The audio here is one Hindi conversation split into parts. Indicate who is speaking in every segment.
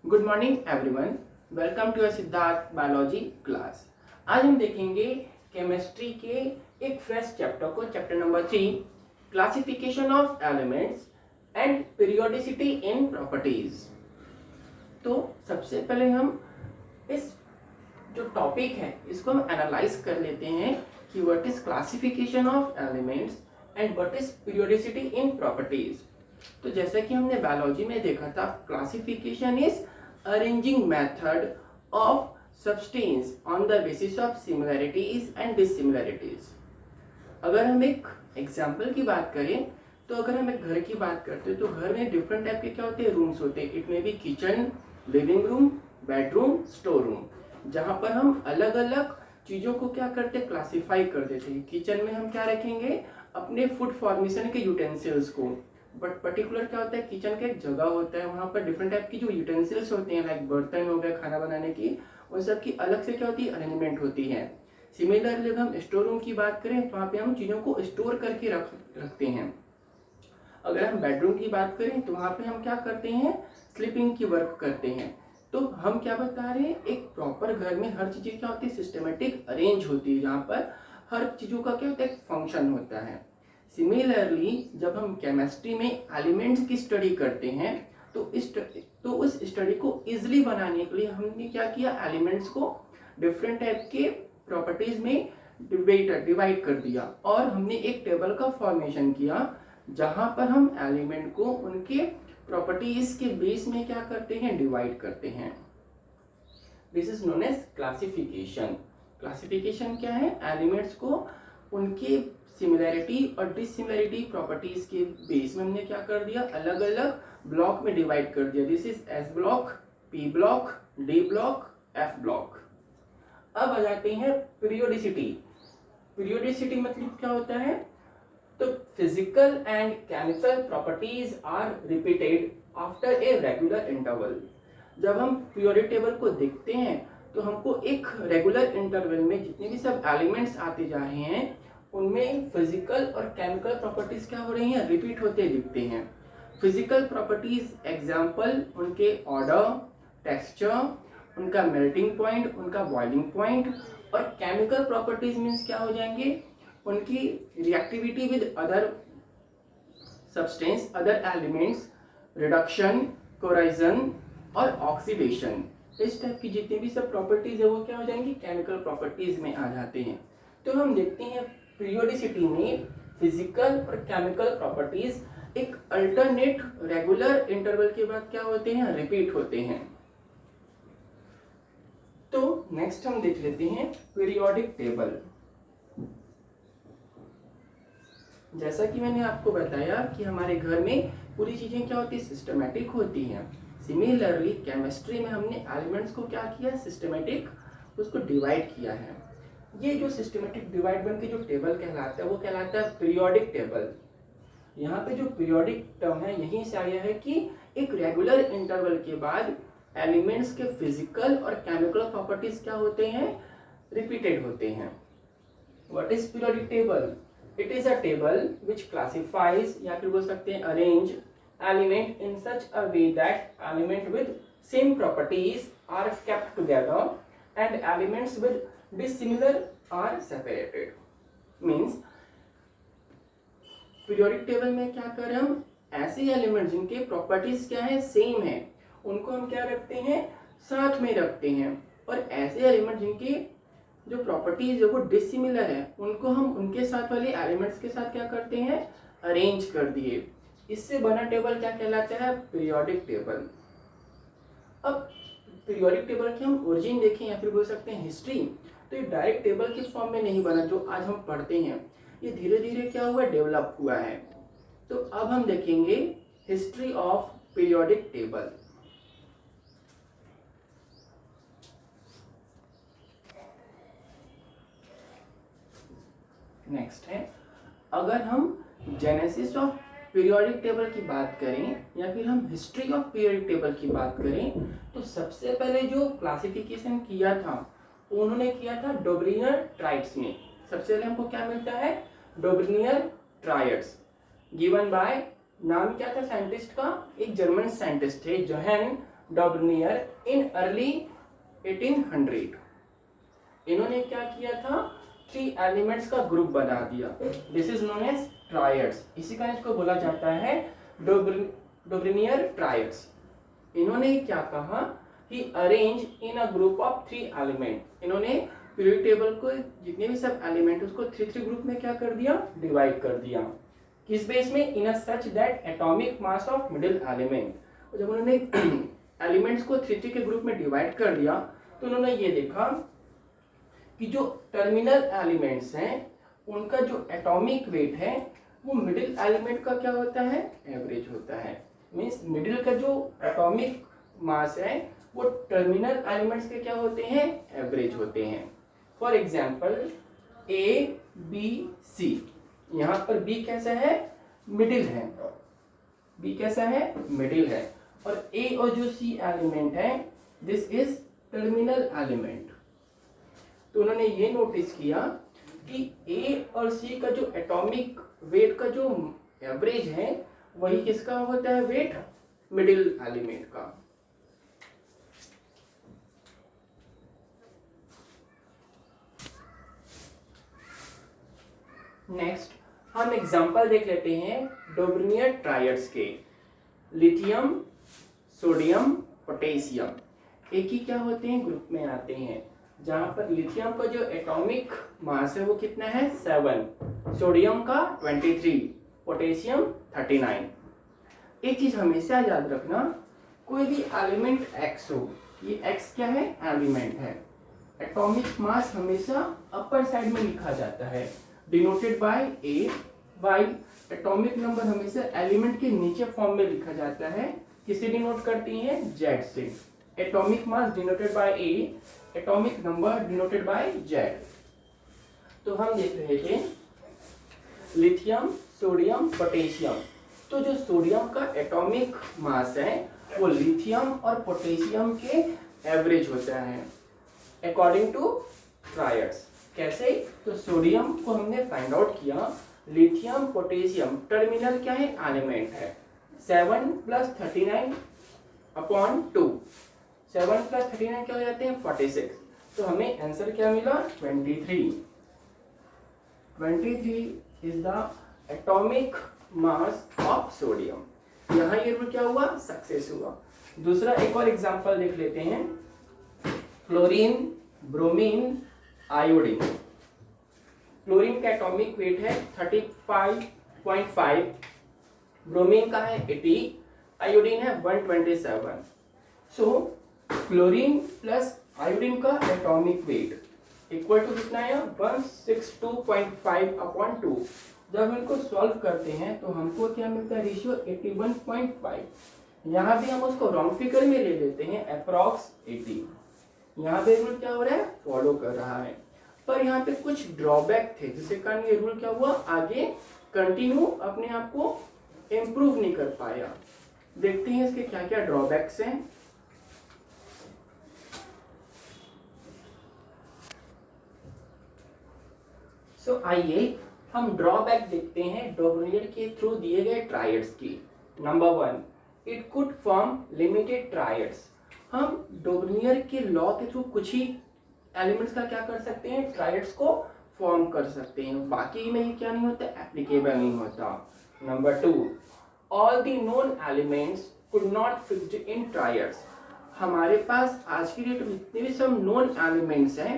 Speaker 1: Good morning everyone, welcome to Siddharth biology class. आज हम देखेंगे केमिस्ट्री के एक फ्रेश चैप्टर को, chapter number 3, classification of elements and periodicity in properties. तो सबसे पहले हम इस जो टॉपिक है इसको हम एनालाइज कर लेते हैं कि what is classification of elements and what is periodicity in properties. तो जैसा कि हमने बायोलॉजी में देखा था, classification is arranging method of substance on the basis of similarities and dissimilarities. अगर हम एक एग्जांपल की बात करें तो अगर हम एक घर की बात करते हैं तो घर में डिफरेंट टाइप के क्या होते हैं, रूम्स होते हैं। It may be kitchen, living room, bedroom, store room, जहां पर हम अलग अलग चीजों को क्या करते हैं, क्लासिफाई कर देते हैं। किचन में हम क्या रखेंगे, अपने फूड फॉर्मेशन के यूटेंसिल्स को। बट पर्टिकुलर क्या होता है, किचन का एक जगह होता है, वहां पर डिफरेंट टाइप की जो यूटेंसिल्स होते हैं, लाइक बर्तन हो गए खाना बनाने की, उन सब की अलग से क्या होती है, अरेंजमेंट होती है। सिमिलरली अगर हम स्टोर रूम की बात करें तो वहाँ पे हम चीज़ों को स्टोर करके रखते हैं। अगर हम बेडरूम की बात करें तो वहाँ पे हम क्या करते हैं, स्लीपिंग की वर्क करते हैं। तो हम क्या बता रहे हैं, एक प्रॉपर घर में हर चीज़ें क्या होती है, सिस्टमेटिक अरेंज होती है, जहाँ पर हर चीज़ों का क्या होता है, फंक्शन होता है। सिमिलरली जब हम केमिस्ट्री में एलिमेंट्स की स्टडी करते हैं तो उस स्टडी को इजिली बनाने के लिए हमने क्या किया, एलिमेंट्स को डिफरेंट टाइप के प्रॉपर्टीज में डिवाइड कर दिया और हमने एक टेबल का फॉर्मेशन किया जहां पर हम एलिमेंट को उनके प्रॉपर्टीज के बेस में क्या करते हैं, डिवाइड करते हैं। This is known as classification. Classification क्या है, एलिमेंट्स को उनके सिमिलैरिटी और डिसिमिलैरिटी प्रॉपर्टीज के बेस में हमने क्या कर दिया, अलग अलग ब्लॉक में डिवाइड कर दिया। This is S block, P block, D block, F block. अब आ जाते हैं पीरियोडिसिटी। पीरियोडिसिटी मतलब क्या होता है, तो physical and chemical properties are repeated after a regular interval. जब हम पीरियोडिक टेबल को देखते हैं तो हमको एक रेगुलर इंटरवल में जितने भी सब एलिमेंट्स आते जा रहे हैं उनमें फिजिकल और केमिकल प्रॉपर्टीज क्या हो रही हैं, रिपीट होते दिखते हैं। फिजिकल प्रॉपर्टीज एग्जांपल उनके ऑर्डर, टेक्सचर, उनका मेल्टिंग पॉइंट, उनका बॉइलिंग पॉइंट। और केमिकल प्रॉपर्टीज मीन्स क्या हो जाएंगे, उनकी reactivity with other substance, other elements, reduction, corrosion और ऑक्सीडेशन। इस टाइप की जितनी भी सब प्रॉपर्टीज है वो क्या हो जाएंगी, केमिकल प्रॉपर्टीज में आ जाते हैं। तो हम देखते हैं पीरियोडिसिटी में फिजिकल और केमिकल प्रॉपर्टीज एक अल्टरनेट रेगुलर इंटरवल के बाद क्या होते हैं, रिपीट होते हैं। तो नेक्स्ट हम देख लेते हैं पीरियोडिक टेबल। जैसा कि मैंने आपको बताया कि हमारे घर में पूरी चीजें क्या होती है, सिस्टमेटिक होती हैं। सिमिलरली केमिस्ट्री में हमने एलिमेंट्स को क्या किया, सिस्टमेटिक उसको डिवाइड किया है। ये जो सिस्टमेटिक डिवाइड बन के जो टेबल कहलाता है वो कहलाता है पीरियोडिक टेबल। यहाँ पे जो पीरियोडिक टर्म है यहीं से आया है कि एक रेगुलर इंटरवल के बाद एलिमेंट्स के फिजिकल और केमिकल प्रॉपर्टीज क्या होते हैं, रिपीटेड होते हैं। What is periodic table? It is a table which classifies, या फिर बोल सकते हैं arrange element in such a way that element with same properties are kept together and elements with dissimilar are separated। Means periodic table में क्या कर रहे हैं, हम ऐसे एलिमेंट जिनके प्रॉपर्टीज क्या है, सेम है, उनको हम क्या रखते हैं, साथ में रखते हैं। और ऐसे एलिमेंट जिनकी जो प्रॉपर्टीज है वो डिसिमिलर है उनको हम उनके साथ वाले एलिमेंट्स के साथ क्या करते हैं, अरेंज कर दिए। इससे बना टेबल क्या कहलाता है, पीरियोडिक टेबल। अब पीरियोडिक टेबल की हम ओरिजिन देखें या फिर बोल सकते हैं हिस्ट्री, तो ये डायरेक्ट टेबल के फॉर्म में नहीं बना जो आज हम पढ़ते हैं, ये धीरे धीरे क्या हुआ, डेवलप हुआ है। तो अब हम देखेंगे history of periodic table. Next है, अगर हम जेनेसिस ऑफ पीरियोडिक टेबल की बात करें या फिर हम हिस्ट्री ऑफ पीरियोडिक टेबल की बात करें तो सबसे पहले जो क्लासिफिकेशन किया था उन्होंने किया था डोब्रिनियर ट्राइड्स में। सबसे पहले हमको क्या मिलता है, डोब्रिनियर ट्राइड्स, गिवन बाय, नाम क्या था साइंटिस्ट का, एक जर्मन साइंटिस्ट थे, जोहान डॉबर्नियर इन अर्ली 1800। इन्होंने क्या किया था, 3 एलिमेंट्स का ग्रुप बना दिया। This is known as triads. इसी कारण इसको बोला जाता है डॉबर्नियर ट्रायड्स। इन्होंने क्या कहा कि arrange in a group of 3 element. इन्होंने पीरियोडिक टेबल को जितने भी सब एलिमेंट उसको 3 ग्रुप में क्या कर दिया, डिवाइड कर दिया। किस बेस में, in a such that atomic mass of middle element. जब उन्होंने एलिमेंट्स को 3 के ग्रुप में डिवाइड कर दिया तो उन्होंने ये देखा कि जो टर्मिनल एलिमेंट्स हैं उनका जो एटॉमिक वेट है वो मिडिल एलिमेंट का क्या होता है, एवरेज होता है। मींस मिडिल का जो एटॉमिक मास है वो टर्मिनल एलिमेंट्स के क्या होते हैं, एवरेज होते हैं। For example A B C, यहाँ पर बी कैसा है, मिडिल है, बी कैसा है, मिडिल है। और ए और जो सी एलिमेंट है दिस इज टर्मिनल एलिमेंट। तो उन्होंने ये नोटिस किया कि ए और सी का जो एटॉमिक वेट का जो एवरेज है वही किसका होता है, वेट मिडिल एलिमेंट का। नेक्स्ट हम एग्जांपल देख लेते हैं डॉबर्नियर ट्रायड्स के। लिथियम, सोडियम, पोटेशियम एक ही क्या होते हैं, ग्रुप में आते हैं। जहां पर लिथियम का जो एटॉमिक मास है वो कितना है, 7, सोडियम का 23, पोटेशियम 39। एक चीज हमेशा याद रखना, कोई भी एलिमेंट एक्स हो, ये एक्स क्या है, एलिमेंट है, एटॉमिक मास हमेशा अपर साइड में लिखा जाता है denoted by A, while atomic number हमेशा एलिमेंट के नीचे फॉर्म में लिखा जाता है, किसे डिनोट करती है, जेड से। Atomic mass denoted by A, atomic number denoted by Z. तो हम देख रहे थे लिथियम, सोडियम, पोटेशियम। तो जो सोडियम का एटॉमिक मास है वो लिथियम और पोटेशियम के एवरेज होता है अकॉर्डिंग टू ट्रायड्स। कैसे, तो सोडियम को हमने फाइंड आउट किया, लिथियम पोटेशियम टर्मिनल क्या है, एलिमेंट है, 7 + 39 अपॉन 2, 7 + 39 क्या हो जाते हैं, 46। तो हमें आंसर क्या मिला, 23। 23 is the atomic mass of sodium. यहाँ ये रूल क्या हुआ, सक्सेस हुआ। दूसरा एक और एग्जांपल देख लेते हैं, फ्लोरीन, ब्रोमीन, आयोडीन। क्लोरीन का एटॉमिक वेट है 35.5, ब्रोमीन का है 80, आयोडीन है 127। सो क्लोरीन प्लस आयोडीन का एटॉमिक वेट इक्वल टू कितना है, 162.5 अपॉन 2। जब इनको सॉल्व करते हैं तो हमको क्या मिलता है, रेशियो 81.5। यहाँ भी हम उसको राउंड फिगर में ले लेते हैं, अप्रॉक्स 80। यहाँ पे रूल क्या हो रहा है, फॉलो कर रहा है। पर यहाँ पे कुछ ड्रॉबैक थे जिसके कारण ये रूल क्या हुआ, आगे कंटिन्यू अपने आप को इम्प्रूव नहीं कर पाया। देखते हैं इसके क्या क्या ड्रॉबैक्स हैं। सो आइए हम ड्रॉबैक देखते हैं डॉबर्नियर के थ्रू दिए गए ट्रायड्स की। Number 1, it could form limited triads. हम डॉबर्नियर के लॉ के थ्रू कुछ ही एलिमेंट्स का क्या कर सकते हैं, ट्रायड्स को फॉर्म कर सकते हैं, बाकी में ये क्या नहीं होता, एप्लीकेबल नहीं होता। Number 2, all the known elements could not fixed in triads. हमारे पास आज की डेट में जितने भी सब नोन एलिमेंट्स हैं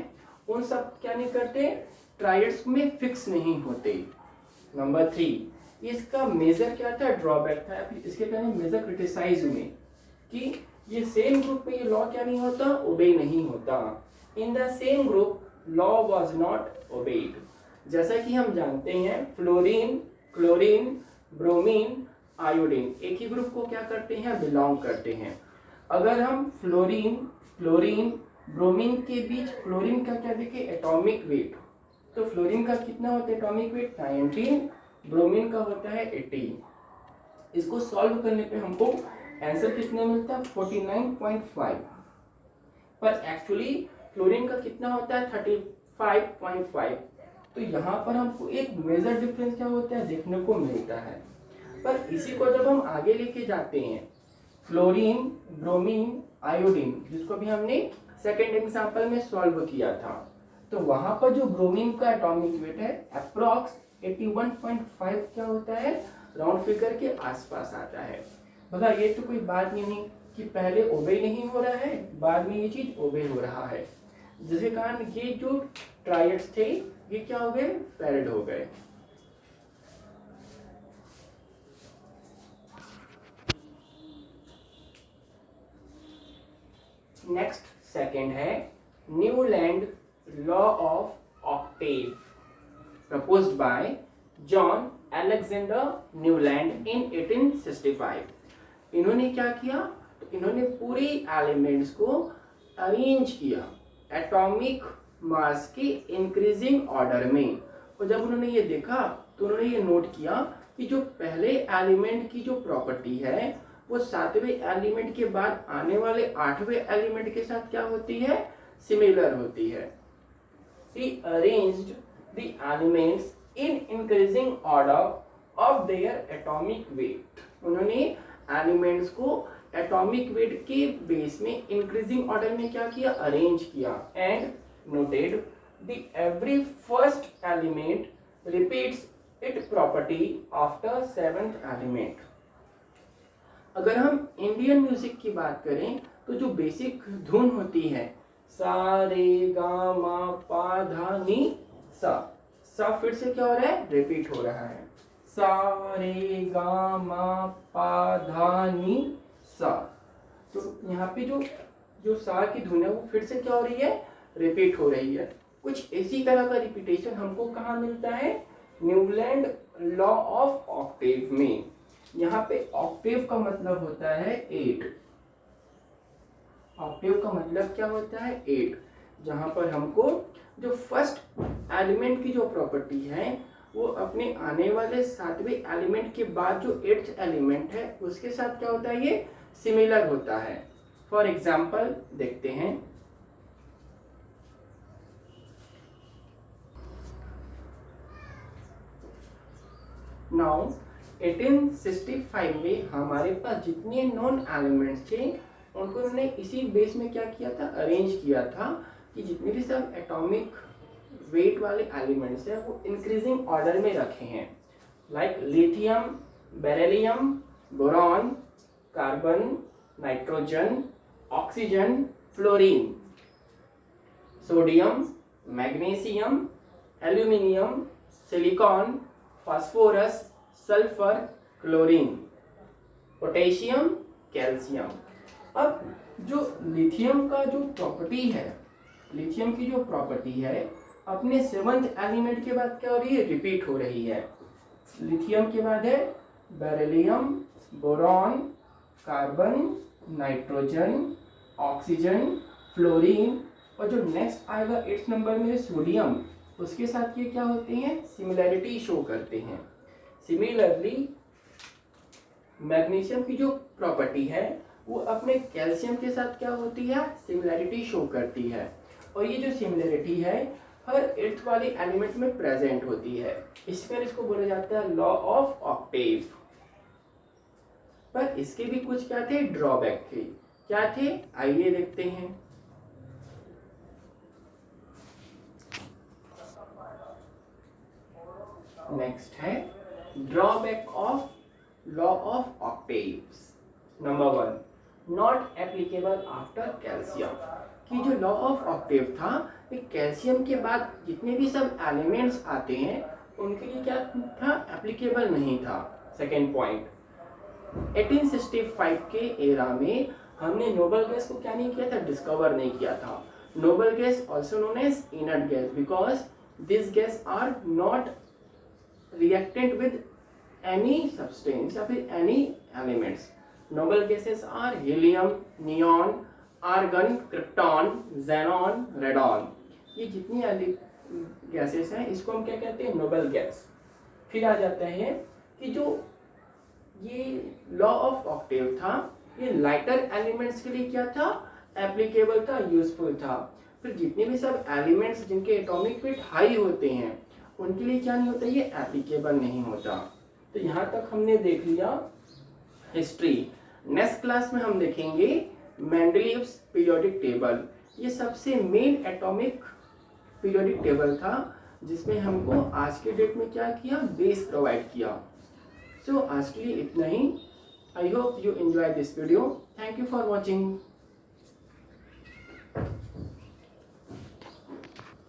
Speaker 1: उन सब क्या नहीं करते, ट्रायड्स में फिक्स नहीं होते। नंबर 3, इसका मेजर क्या था, ड्रॉबैक था, इसके कारण मेजर क्रिटिसाइज हुए कि ये सेम ग्रुप में ये लॉ क्या नहीं होता, ओबे नहीं होता। In the same group law was not obeyed. जैसा कि हम जानते हैं फ्लोरीन, क्लोरीन, ब्रोमीन, आयोडीन एक ही ग्रुप को क्या करते हैं, बिलोंग करते हैं। अगर हम फ्लोरीन, क्लोरीन, ब्रोमीन के बीच फ्लोरीन का क्या देखें, एटॉमिक वेट, तो फ्लोरीन का कितना होता है एटॉमिक वेट, 19, ब्रोमीन का होता है 80। इसको सॉल्व करने पे हमको आंसर कितना मिलता है, 49.5। पर एक्चुअली क्लोरीन का कितना होता है, 35.5। तो यहाँ पर हमको एक मेजर डिफरेंस क्या होता है, देखने को मिलता है। पर इसी को जब हम आगे लेके जाते हैं फ्लोरीन, ब्रोमीन, आयोडीन, जिसको भी हमने सेकेंड एग्जाम्पल में सॉल्व किया था, तो वहां पर जो ब्रोमीन का एटॉमिक वेट है अप्रॉक्स 81.5 क्या होता है, राउंड फिगर के आसपास आता है। बता ये तो कोई बात नहीं कि पहले ओबे नहीं हो रहा है, बाद में ये चीज ओबे हो रहा है, जिसके कारण ये जो ट्रायड्स थे ये क्या हो गए, पैरेड हो गए। नेक्स्ट सेकंड है Newland law of octave proposed by John Alexander Newland in 1865। इन्होंने क्या किया, तो इन्होंने पूरे एलिमेंट्स को अरेंज किया एटॉमिक मास के इंक्रीजिंग ऑर्डर में। और जब उन्होंने ये देखा तो उन्होंने ये नोट किया कि जो पहले एलिमेंट की जो प्रॉपर्टी है वो सातवें एलिमेंट के बाद आने वाले आठवें एलिमेंट के साथ क्या होती है, सिमिलर होती है। He arranged the elements in increasing order of their atomic weight। उन्होंने एलिमेंट्स को एटॉमिक वेट के बेस में इंक्रीजिंग ऑर्डर में क्या किया, अरेंज किया। And noted the every first element repeats it property after seventh element. अगर हम इंडियन म्यूजिक की बात करें तो जो बेसिक धुन होती है सा रे गा मा पा धा नी सा फिर से क्या हो रहा है, रिपीट हो रहा है, सा रे गा मा पा धा नी सा। तो यहाँ पे जो सा की धुन है वो फिर से क्या हो रही है, रिपीट हो रही है। कुछ इसी तरह का रिपीटेशन हमको कहाँ मिलता है, न्यूलैंड लॉ ऑफ ऑक्टेव में। यहाँ पे ऑक्टेव का मतलब होता है 8। ऑक्टेव का मतलब क्या होता है, 8, जहां पर हमको जो फर्स्ट एलिमेंट की जो प्रॉपर्टी है वो अपने आने वाले सातवें एलिमेंट के बाद जो 8th एलिमेंट है उसके साथ क्या होता है, ये सिमिलर होता है। फॉर एग्जाम्पल देखते हैं, नाउ 1865 में हमारे पास जितने नॉन एलिमेंट्स थे उनको उन्होंने इसी बेस में क्या किया था, अरेंज किया था कि जितने भी सब एटॉमिक वेट वाले एलिमेंट्स हैं वो इंक्रीजिंग ऑर्डर में रखे हैं, like lithium, beryllium, boron, carbon, nitrogen, oxygen, fluorine, sodium, magnesium, aluminium, silicon, phosphorus, sulphur, chlorine, potassium, calcium. अब जो लिथियम का जो प्रॉपर्टी है, लिथियम की जो प्रॉपर्टी है अपने 7th एलिमेंट के बाद क्या हो रही है, रिपीट हो रही है। लिथियम के बाद है beryllium, boron, carbon, nitrogen, oxygen, fluorine, और जो नेक्स्ट आएगा 8th नंबर में सोडियम, उसके साथ ये क्या होते हैं, सिमिलैरिटी शो करते हैं। सिमिलरली मैग्नीशियम की जो प्रॉपर्टी है वो अपने कैल्शियम के साथ क्या होती है, सिमिलैरिटी शो करती है, और ये जो सिमिलैरिटी है हर 8th वाले एलिमेंट में प्रेजेंट होती है। इसको बोला जाता है लॉ ऑफ ऑक्टेव। पर इसके भी कुछ क्या थे, ड्रॉबैक थे। क्या थे, आइए देखते हैं। नेक्स्ट है drawback of law of octaves. Number 1, not applicable after calcium. कि जो लॉ ऑफ ऑक्टेव था ये कैल्शियम के बाद जितने भी सब एलिमेंट्स आते हैं उनके लिए क्या था, एप्लीकेबल नहीं था। सेकेंड पॉइंट, 1865 के एरा में हमने नोबल गैस को क्या नहीं किया था, डिस्कवर नहीं किया था। Noble gas also known as inert gas because this gas are not reactant with any substance या फिर any elements. Noble gases are helium, neon, argon, krypton, xenon, radon. ये जितनी गैसेस हैं इसको हम क्या कहते हैं, नोबल गैस। फिर आ जाता है कि जो ये लॉ ऑफ ऑक्टेव था ये लाइटर एलिमेंट्स के लिए क्या था, एप्लीकेबल था, यूजफुल था। फिर जितने भी सब एलिमेंट्स जिनके एटॉमिक वेट हाई होते हैं उनके लिए क्या नहीं होता, ये एप्लीकेबल नहीं होता। तो यहाँ तक हमने देख लिया हिस्ट्री। नेक्स्ट क्लास में हम देखेंगे मेंडलीव्स पीरियोडिक टेबल। ये सबसे मेन एटॉमिक पीरियोडिक टेबल था जिसमें हमको आज के डेट में क्या किया, बेस प्रोवाइड किया। सो आज के लिए इतना ही। I hope you enjoy this video. Thank you for watching.